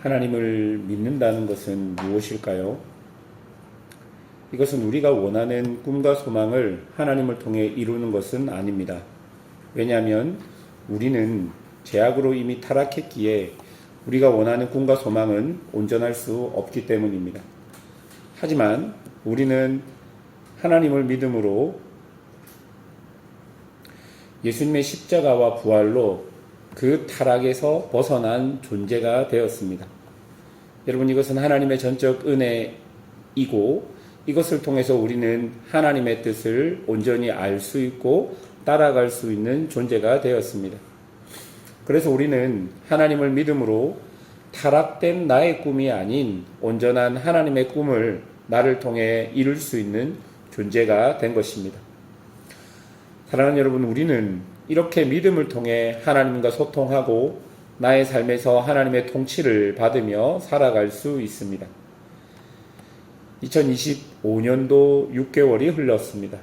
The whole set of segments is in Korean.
하나님을 믿는다는 것은 무엇일까요? 이것은 우리가 원하는 꿈과 소망을 하나님을 통해 이루는 것은 아닙니다. 왜냐하면 우리는 죄악으로 이미 타락했기에 우리가 원하는 꿈과 소망은 온전할 수 없기 때문입니다. 하지만 우리는 하나님을 믿음으로 예수님의 십자가와 부활로 그 타락에서 벗어난 존재가 되었습니다. 여러분, 이것은 하나님의 전적 은혜이고 이것을 통해서 우리는 하나님의 뜻을 온전히 알 수 있고 따라갈 수 있는 존재가 되었습니다. 그래서 우리는 하나님을 믿음으로 타락된 나의 꿈이 아닌 온전한 하나님의 꿈을 나를 통해 이룰 수 있는 존재가 된 것입니다. 사랑하는 여러분, 우리는 이렇게 믿음을 통해 하나님과 소통하고 나의 삶에서 하나님의 통치를 받으며 살아갈 수 있습니다. 2025년도 6개월이 흘렀습니다.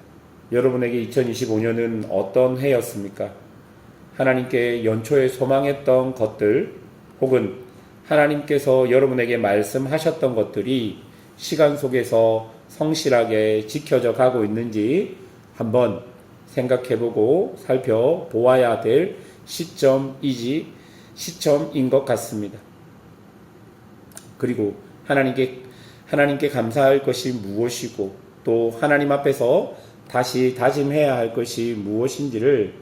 여러분에게 2025년은 어떤 해였습니까? 하나님께 연초에 소망했던 것들 혹은 하나님께서 여러분에게 말씀하셨던 것들이 시간 속에서 성실하게 지켜져 가고 있는지 한번 생각해보고 살펴보아야 될 시점인 것 같습니다. 그리고 하나님께 감사할 것이 무엇이고 또 하나님 앞에서 다시 다짐해야 할 것이 무엇인지를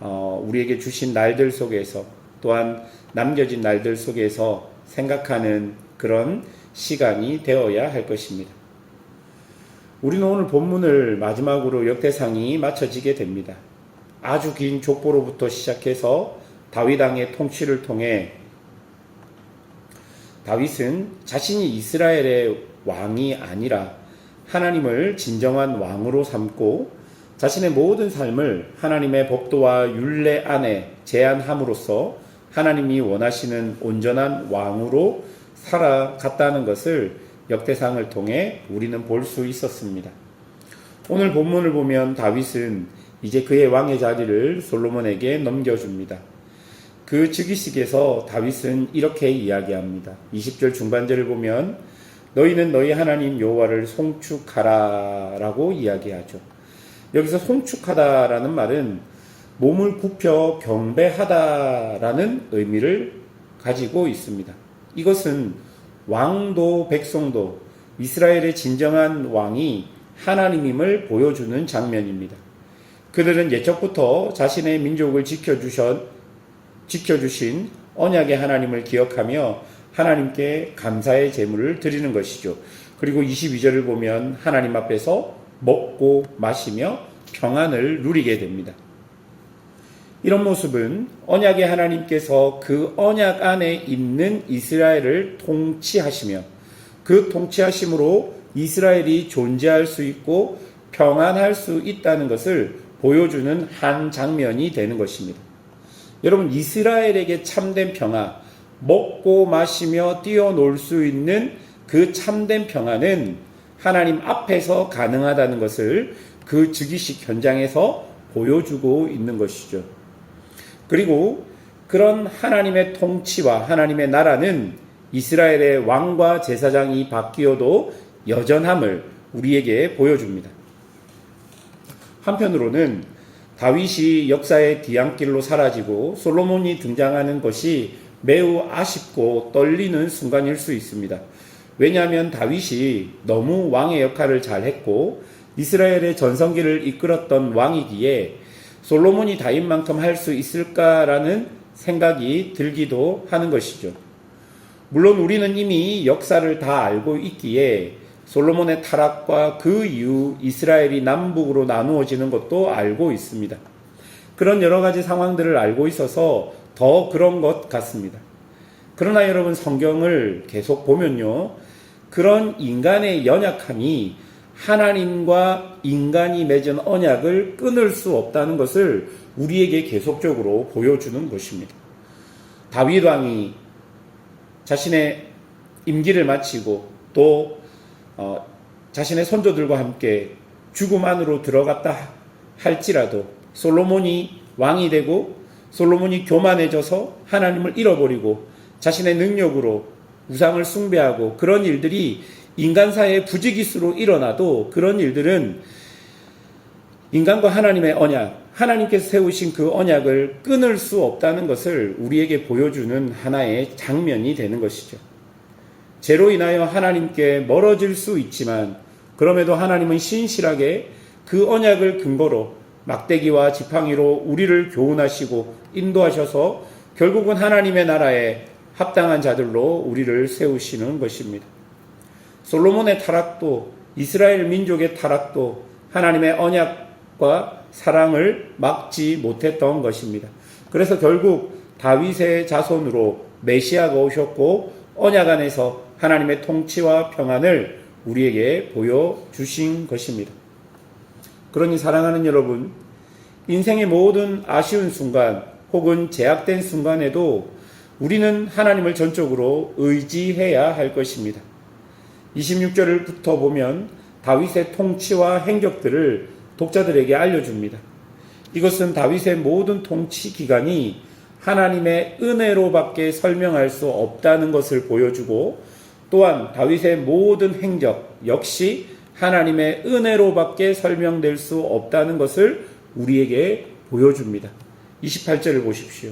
우리에게 주신 날들 속에서 또한 남겨진 날들 속에서 생각하는 그런 시간이 되어야 할 것입니다. 우리는 오늘 본문을 마지막으로 역대상이 마쳐지게 됩니다. 아주 긴 족보로부터 시작해서 다윗 왕의 통치를 통해 다윗은 자신이 이스라엘의 왕이 아니라 하나님을 진정한 왕으로 삼고 자신의 모든 삶을 하나님의 법도와 율례 안에 제한함으로써 하나님이 원하시는 온전한 왕으로 살아갔다는 것을 역대상을 통해 우리는 볼 수 있었습니다. 오늘 본문을 보면 다윗은 이제 그의 왕의 자리를 솔로몬에게 넘겨줍니다. 그 즉위식에서 다윗은 이렇게 이야기합니다. 20절 중반절을 보면 너희는 너희 하나님 여호와를 송축하라 라고 이야기하죠. 여기서 송축하다라는 말은 몸을 굽혀 경배하다라는 의미를 가지고 있습니다. 이것은 왕도 백성도 이스라엘의 진정한 왕이 하나님임을 보여주는 장면입니다. 그들은 예적부터 자신의 민족을 지켜주신 언약의 하나님을 기억하며 하나님께 감사의 제물을 드리는 것이죠. 그리고 22절을 보면 하나님 앞에서 먹고 마시며 평안을 누리게 됩니다. 이런 모습은 언약의 하나님께서 그 언약 안에 있는 이스라엘을 통치하시며 그 통치하심으로 이스라엘이 존재할 수 있고 평안할 수 있다는 것을 보여주는 한 장면이 되는 것입니다. 여러분, 이스라엘에게 참된 평화, 먹고 마시며 뛰어놀 수 있는 그 참된 평화는 하나님 앞에서 가능하다는 것을 그 즉위식 현장에서 보여주고 있는 것이죠. 그리고 그런 하나님의 통치와 하나님의 나라는 이스라엘의 왕과 제사장이 바뀌어도 여전함을 우리에게 보여줍니다. 한편으로는 다윗이 역사의 뒤안길로 사라지고 솔로몬이 등장하는 것이 매우 아쉽고 떨리는 순간일 수 있습니다. 왜냐하면 다윗이 너무 왕의 역할을 잘했고 이스라엘의 전성기를 이끌었던 왕이기에 솔로몬이 다윗만큼 할 수 있을까라는 생각이 들기도 하는 것이죠. 물론 우리는 이미 역사를 다 알고 있기에 솔로몬의 타락과 그 이후 이스라엘이 남북으로 나누어지는 것도 알고 있습니다. 그런 여러 가지 상황들을 알고 있어서 더 그런 것 같습니다. 그러나 여러분, 성경을 계속 보면요, 그런 인간의 연약함이 하나님과 인간이 맺은 언약을 끊을 수 없다는 것을 우리에게 계속적으로 보여주는 것입니다. 다윗 왕이 자신의 임기를 마치고 또 자신의 선조들과 함께 죽음 안으로 들어갔다 할지라도 솔로몬이 왕이 되고 솔로몬이 교만해져서 하나님을 잃어버리고 자신의 능력으로 우상을 숭배하고 그런 일들이 인간사의 부지기수로 일어나도 그런 일들은 인간과 하나님의 언약, 하나님께서 세우신 그 언약을 끊을 수 없다는 것을 우리에게 보여주는 하나의 장면이 되는 것이죠. 죄로 인하여 하나님께 멀어질 수 있지만 그럼에도 하나님은 신실하게 그 언약을 근거로 막대기와 지팡이로 우리를 교훈하시고 인도하셔서 결국은 하나님의 나라에 합당한 자들로 우리를 세우시는 것입니다. 솔로몬의 타락도 이스라엘 민족의 타락도 하나님의 언약과 사랑을 막지 못했던 것입니다. 그래서 결국 다윗의 자손으로 메시아가 오셨고 언약 안에서 하나님의 통치와 평안을 우리에게 보여주신 것입니다. 그러니 사랑하는 여러분, 인생의 모든 아쉬운 순간 혹은 제약된 순간에도 우리는 하나님을 전적으로 의지해야 할 것입니다. 26절부터 보면 다윗의 통치와 행적들을 독자들에게 알려줍니다. 이것은 다윗의 모든 통치 기간이 하나님의 은혜로밖에 설명할 수 없다는 것을 보여주고 또한 다윗의 모든 행적 역시 하나님의 은혜로밖에 설명될 수 없다는 것을 우리에게 보여줍니다. 28절을 보십시오.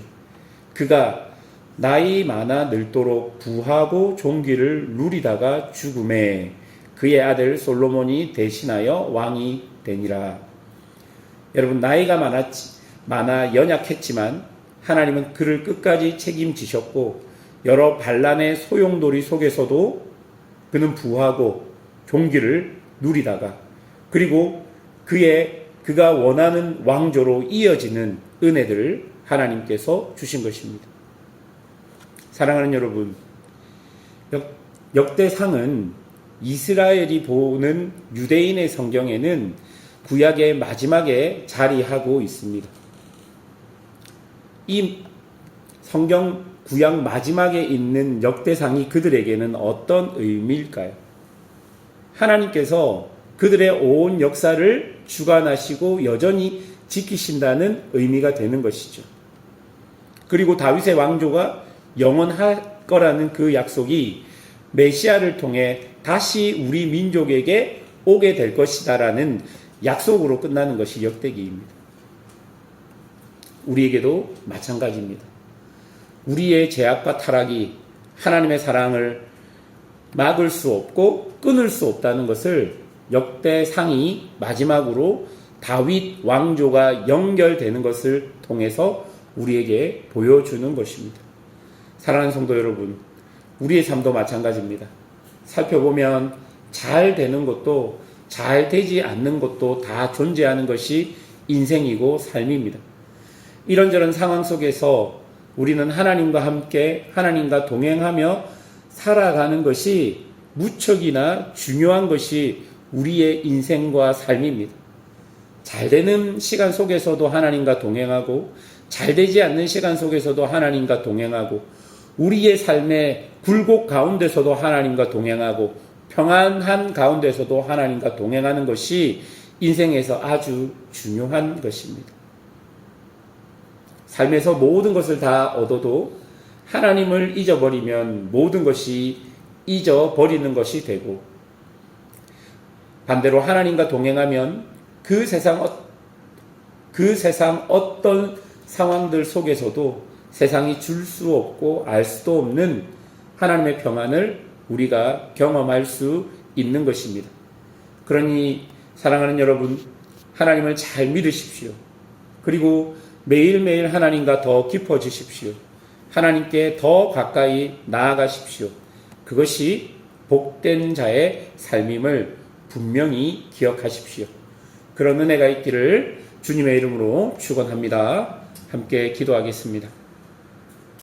그가 나이 많아 늙도록 부하고 존귀를 누리다가 죽음에 그의 아들 솔로몬이 대신하여 왕이 되니라. 여러분, 나이가 많아 연약했지만 하나님은 그를 끝까지 책임지셨고 여러 반란의 소용돌이 속에서도 그는 부하고 존귀를 누리다가 그리고 그가 원하는 왕조로 이어지는 은혜들을 하나님께서 주신 것입니다. 사랑하는 여러분, 역대상은 이스라엘이 보는 유대인의 성경에는 구약의 마지막에 자리하고 있습니다. 이 성경 구약 마지막에 있는 역대상이 그들에게는 어떤 의미일까요? 하나님께서 그들의 온 역사를 주관하시고 여전히 지키신다는 의미가 되는 것이죠. 그리고 다윗의 왕조가 영원할 거라는 그 약속이 메시아를 통해 다시 우리 민족에게 오게 될 것이다라는 약속으로 끝나는 것이 역대기입니다. 우리에게도 마찬가지입니다. 우리의 죄악과 타락이 하나님의 사랑을 막을 수 없고 끊을 수 없다는 것을 역대상이 마지막으로 다윗 왕조가 연결되는 것을 통해서 우리에게 보여주는 것입니다. 사랑하는 성도 여러분, 우리의 삶도 마찬가지입니다. 살펴보면 잘 되는 것도 잘 되지 않는 것도 다 존재하는 것이 인생이고 삶입니다. 이런저런 상황 속에서 우리는 하나님과 함께 하나님과 동행하며 살아가는 것이 무척이나 중요한 것이 우리의 인생과 삶입니다. 잘 되는 시간 속에서도 하나님과 동행하고 잘 되지 않는 시간 속에서도 하나님과 동행하고 우리의 삶의 굴곡 가운데서도 하나님과 동행하고 평안한 가운데서도 하나님과 동행하는 것이 인생에서 아주 중요한 것입니다. 삶에서 모든 것을 다 얻어도 하나님을 잊어버리면 모든 것이 잊어버리는 것이 되고 반대로 하나님과 동행하면 그 세상 어떤 상황들 속에서도 세상이 줄 수 없고 알 수도 없는 하나님의 평안을 우리가 경험할 수 있는 것입니다. 그러니 사랑하는 여러분, 하나님을 잘 믿으십시오. 그리고 매일매일 하나님과 더 깊어지십시오. 하나님께 더 가까이 나아가십시오. 그것이 복된 자의 삶임을 분명히 기억하십시오. 그런 은혜가 있기를 주님의 이름으로 축원합니다. 함께 기도하겠습니다.